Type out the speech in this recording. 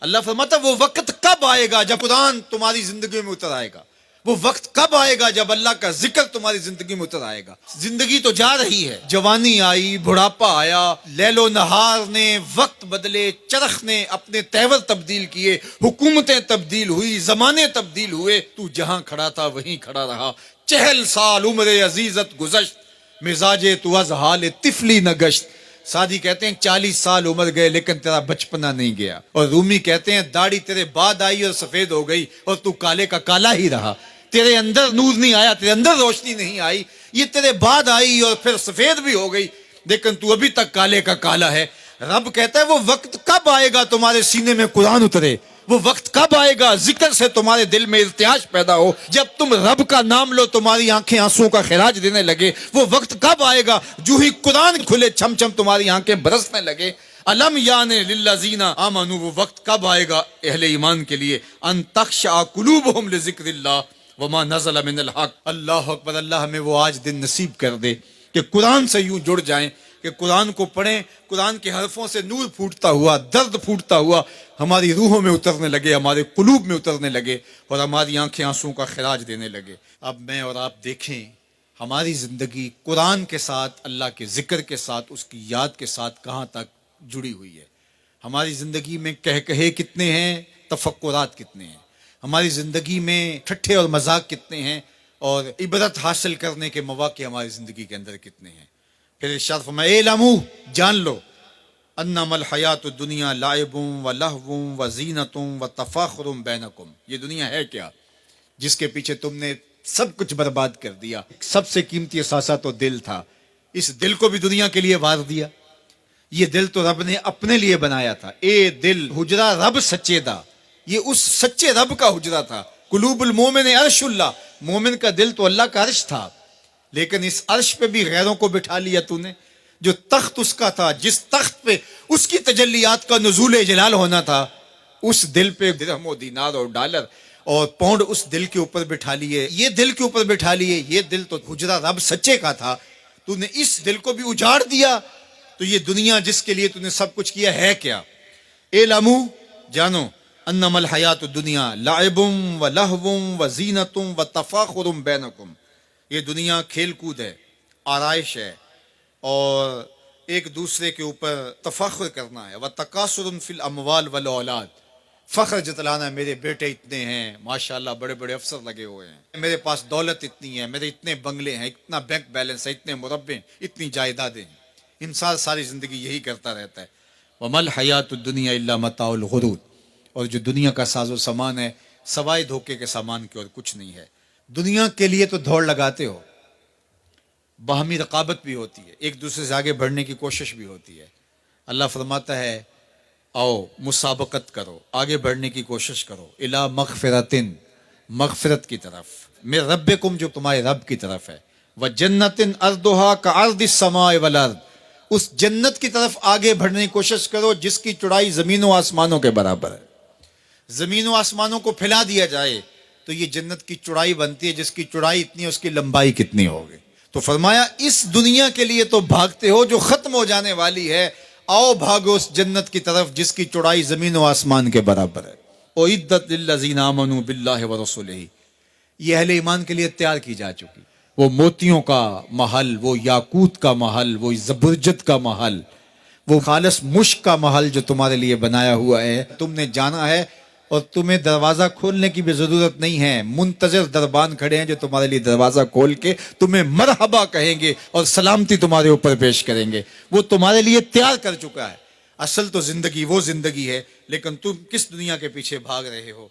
اللہ فرماتا وہ وقت کب آئے گا جب قرآن تمہاری زندگی میں اتر آئے گا، وہ وقت کب آئے گا جب اللہ کا ذکر تمہاری زندگی میں اتر آئے گا۔ زندگی تو جا رہی ہے، جوانی آئی، بڑھاپا آیا، لیل و نہار نے وقت بدلے، چرخ نے اپنے تیور تبدیل کیے، حکومتیں تبدیل ہوئی، زمانے تبدیل ہوئے، تو جہاں کھڑا تھا وہیں کھڑا رہا۔ 40 سال عمر عزیزت گزشت، مزاج تو از حال طفلی نہ گشت۔ سعدی کہتے ہیں 40 سال عمر گئے لیکن تیرا بچپنا نہیں گیا، اور رومی کہتے ہیں داڑھی تیرے بعد آئی اور سفید ہو گئی اور تو کالے کا کالا ہی رہا۔ تیرے اندر نور نہیں آیا، تیرے اندر روشنی نہیں آئی، یہ تیرے بعد آئی اور پھر سفید بھی ہو گئی لیکن تو ابھی تک کالے کا کالا ہے۔ رب کہتا ہے وہ وقت کب آئے گا تمہارے سینے میں قرآن اترے، وہ وقت کب آئے گا ذکر سے تمہارے دل میں ارتعاش پیدا ہو، جب تم رب کا نام لو تمہاری آنکھیں آنسوں کا خراج دینے لگے۔ وہ وقت کب آئے گا جو ہی قرآن کھلے چھم چھم تمہاری آنکھیں برسنے لگے۔ علم یعنی للذین آمنوا، وہ وقت کب آئے گا اہل ایمان کے لیے، ان تخشع قلوبہم لذکر اللہ وما نزل من الحق۔ اللہ اکبر، اللہ ہمیں وہ آج دن نصیب کر دے کہ قرآن سے یوں جڑ جائیں کہ قرآن کو پڑھیں، قرآن کے حرفوں سے نور پھوٹتا ہوا، درد پھوٹتا ہوا ہماری روحوں میں اترنے لگے، ہمارے قلوب میں اترنے لگے اور ہماری آنکھیں آنسوں کا خراج دینے لگے۔ اب میں اور آپ دیکھیں ہماری زندگی قرآن کے ساتھ، اللہ کے ذکر کے ساتھ، اس کی یاد کے ساتھ کہاں تک جڑی ہوئی ہے۔ ہماری زندگی میں کہے کتنے ہیں، تفکرات کتنے ہیں، ہماری زندگی میں ٹھٹھے اور مذاق کتنے ہیں، اور عبرت حاصل کرنے کے مواقع ہماری زندگی کے اندر کتنے ہیں۔ پھر ارشاد فرمایا اعلموا، جان لو، انما الحیات الدنیا لعب و لہو و زینت و تفاخر بینکم، یہ دنیا ہے کیا جس کے پیچھے تم نے سب کچھ برباد کر دیا۔ سب سے قیمتی اثاثہ تو دل تھا، اس دل کو بھی دنیا کے لیے وار دیا۔ یہ دل تو رب نے اپنے لیے بنایا تھا۔ اے دل حجرہ رب سچے دا، یہ اس سچے رب کا حجرہ تھا۔ قلوب المومن عرش اللہ، مومن کا دل تو اللہ کا عرش تھا، لیکن اس عرش پہ بھی غیروں کو بٹھا لیا تو نے۔ جو تخت اس کا تھا، جس تخت پہ اس کی تجلیات کا نزول جلال ہونا تھا، اس دل پہ درہم و دینار اور ڈالر اور پاؤنڈ اس دل کے اوپر بٹھا لیے، یہ دل کے اوپر بٹھا لیے۔ یہ دل تو حجرہ رب سچے کا تھا، تو نے اس دل کو بھی اجاڑ دیا۔ تو یہ دنیا جس کے لیے تو نے سب کچھ کیا ہے کیا؟ اعلموا، جانو، انما الحیات الدنیا لعب و لہو و زینت و تفاخر بینکم، یہ دنیا کھیل کود ہے، آرائش ہے، اور ایک دوسرے کے اوپر تفاخر کرنا ہے۔ وتکاثر فی الاموال والاولاد، فخر جتلانا، میرے بیٹے اتنے ہیں، ماشاءاللہ بڑے بڑے افسر لگے ہوئے ہیں، میرے پاس دولت اتنی ہے، میرے اتنے بنگلے ہیں، اتنا بینک بیلنس ہے، اتنے مربع، اتنی جائیدادیں ہیں۔ انسان ساری زندگی یہی کرتا رہتا ہے۔ وما الحیات الدنیا الا متاع الغرور، اور جو دنیا کا ساز و سامان ہے سوائے دھوکے کے سامان کے اور کچھ نہیں ہے۔ دنیا کے لیے تو دوڑ لگاتے ہو، باہمی رقابت بھی ہوتی ہے، ایک دوسرے سے آگے بڑھنے کی کوشش بھی ہوتی ہے۔ اللہ فرماتا ہے آؤ مسابقت کرو، آگے بڑھنے کی کوشش کرو، الی مغفرۃ، مغفرت کی طرف، من ربکم، جو تمہارے رب کی طرف ہے، وجنۃ ارضھا کعرض السماء والارض، اس جنت کی طرف آگے بڑھنے کی کوشش کرو جس کی چوڑائی زمین و آسمانوں کے برابر ہے۔ زمین و آسمانوں کو پھیلا دیا جائے تو یہ جنت کی چوڑائی بنتی ہے، جس کی چوڑائی اتنی ہے اس کی لمبائی کتنی ہوگی۔ تو فرمایا اس دنیا کے لیے تو بھاگتے ہو جو ختم ہو جانے والی ہے، آؤ بھاگو اس جنت کی طرف جس کی چوڑائی زمین و آسمان کے برابر ہے۔ اعدت للذین آمنوا باللہ ورسولہ، یہ اہل ایمان کے لیے تیار کی جا چکی، وہ موتیوں کا محل، وہ یاقوت کا محل، وہ زبرجد کا محل، وہ خالص مشک کا محل جو تمہارے لیے بنایا ہوا ہے، تم نے جانا ہے، اور تمہیں دروازہ کھولنے کی بھی ضرورت نہیں ہے۔ منتظر دربان کھڑے ہیں جو تمہارے لیے دروازہ کھول کے تمہیں مرحبا کہیں گے اور سلامتی تمہارے اوپر پیش کریں گے۔ وہ تمہارے لیے تیار کر چکا ہے۔ اصل تو زندگی وہ زندگی ہے، لیکن تم کس دنیا کے پیچھے بھاگ رہے ہو؟